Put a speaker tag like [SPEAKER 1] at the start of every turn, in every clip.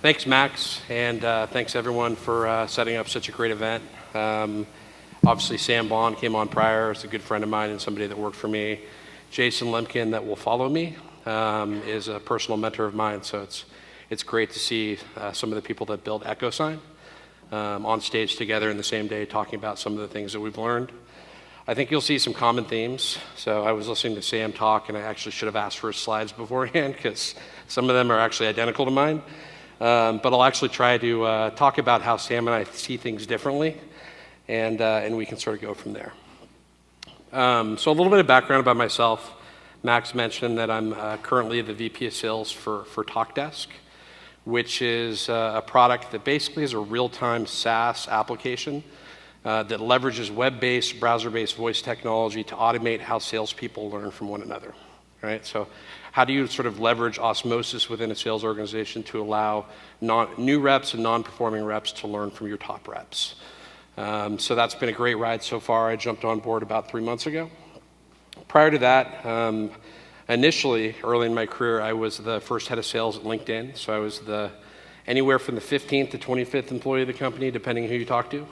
[SPEAKER 1] Thanks, Max, and thanks everyone for setting up such a great event. Obviously, Sam Bond came on prior. It's a good friend of mine and somebody that worked for me. Jason Lemkin, that will follow me, is a personal mentor of mine, so it's great to see some of the people that built EchoSign on stage together in the same day talking about some of the things that we've learned. I think you'll see some common themes. So I was listening to Sam talk, and I actually should have asked for his slides beforehand because some of them are actually identical to mine. But I'll actually try to talk about how Sam and I see things differently, and we can sort of go from there. So a little bit of background about myself. Max mentioned that I'm currently the VP of Sales for TalkDesk, which is a product that basically is a real-time SaaS application that leverages web-based, browser-based voice technology to automate how salespeople learn from one another. Right? So how do you sort of leverage osmosis within a sales organization to allow new reps and non-performing reps to learn from your top reps? So that's been a great ride so far. I jumped on board about 3 months ago. Prior to that, initially, early in my career, I was the first head of sales at LinkedIn. So I was anywhere from the 15th to 25th employee of the company, depending who you talk to.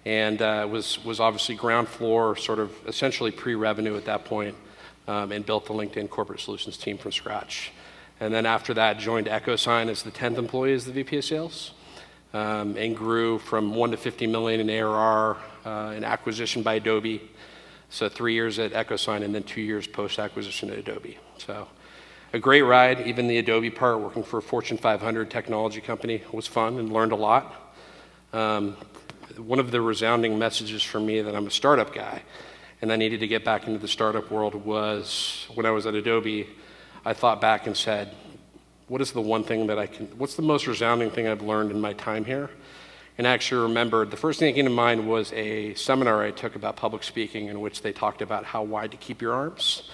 [SPEAKER 1] And was obviously ground floor, sort of essentially pre-revenue at that point, and built the LinkedIn corporate solutions team from scratch. And then after that, joined EchoSign as the 10th employee as the VP of Sales, and grew from 1 to 50 million in ARR, an acquisition by Adobe. So 3 years at EchoSign and then 2 years post-acquisition at Adobe. So a great ride. Even the Adobe part, working for a Fortune 500 technology company, was fun and learned a lot. One of the resounding messages for me that I'm a startup guy and I needed to get back into the startup world was when I was at Adobe, I thought back and said, what's the most resounding thing I've learned in my time here? And I actually remembered, the first thing that came to mind was a seminar I took about public speaking in which they talked about how wide to keep your arms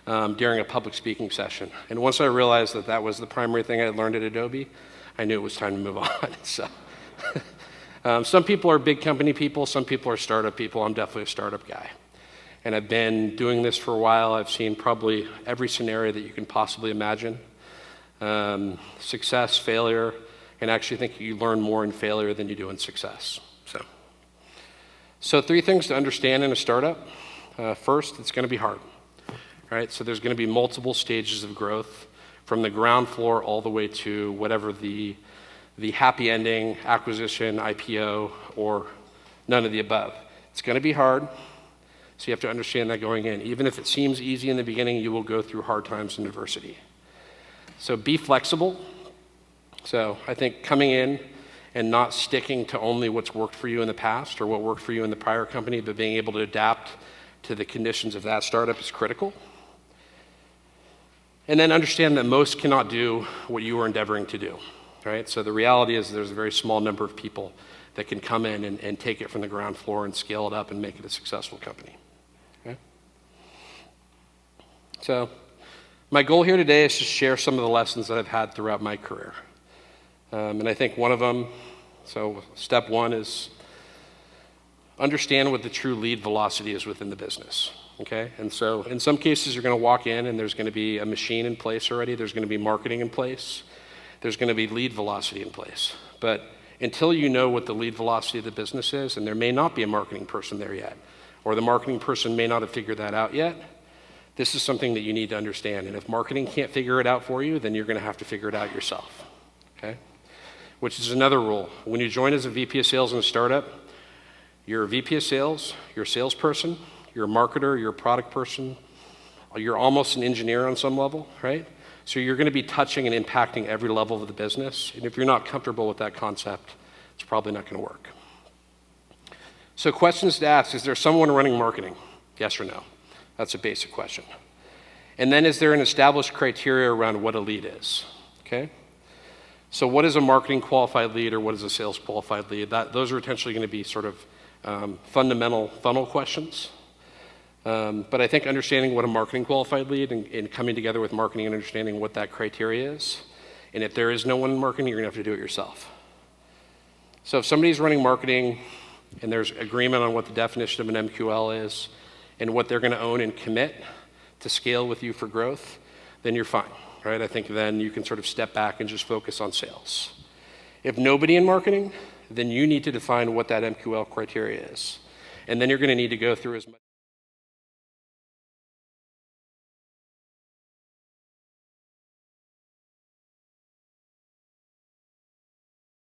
[SPEAKER 1] during a public speaking session. And once I realized that that was the primary thing I learned at Adobe, I knew it was time to move on. So some people are big company people, some people are startup people. I'm definitely a startup guy. And I've been doing this for a while. I've seen probably every scenario that you can possibly imagine. Success, failure, and I actually think you learn more in failure than you do in success. So 3 things to understand in a startup. First, it's going to be hard. Right? So there's going to be multiple stages of growth from the ground floor all the way to whatever the happy ending, acquisition, IPO, or none of the above. It's going to be hard. So you have to understand that going in. Even if it seems easy in the beginning, you will go through hard times and adversity. So be flexible. So I think coming in and not sticking to only what's worked for you in the past or what worked for you in the prior company, but being able to adapt to the conditions of that startup is critical. And then understand that most cannot do what you are endeavoring to do. Right? So the reality is there's a very small number of people that can come in and take it from the ground floor and scale it up and make it a successful company. Okay? So my goal here today is to share some of the lessons that I've had throughout my career. And I think one of them, so step 1 is understand what the true lead velocity is within the business. Okay? And so in some cases, you're going to walk in and there's going to be a machine in place already. There's going to be marketing in place. There's going to be lead velocity in place. But until you know what the lead velocity of the business is, and there may not be a marketing person there yet, or the marketing person may not have figured that out yet, this is something that you need to understand. And if marketing can't figure it out for you, then you're going to have to figure it out yourself. Okay? Which is another rule. When you join as a VP of sales in a startup, you're a VP of sales, you're a salesperson, you're a marketer, you're a product person, you're almost an engineer on some level, right? So you're going to be touching and impacting every level of the business. And if you're not comfortable with that concept, it's probably not going to work. So questions to ask, is there someone running marketing? Yes or no? That's a basic question. And then is there an established criteria around what a lead is? Okay? So what is a marketing qualified lead or what is a sales qualified lead? Those are potentially going to be sort of fundamental funnel questions. But I think understanding what a marketing qualified lead and coming together with marketing and understanding what that criteria is. And if there is no one in marketing, you're going to have to do it yourself. So if somebody's running marketing and there's agreement on what the definition of an MQL is and what they're going to own and commit to scale with you for growth, then you're fine, right? I think then you can sort of step back and just focus on sales. If nobody in marketing, then you need to define what that MQL criteria is. And then you're going to need to go through as much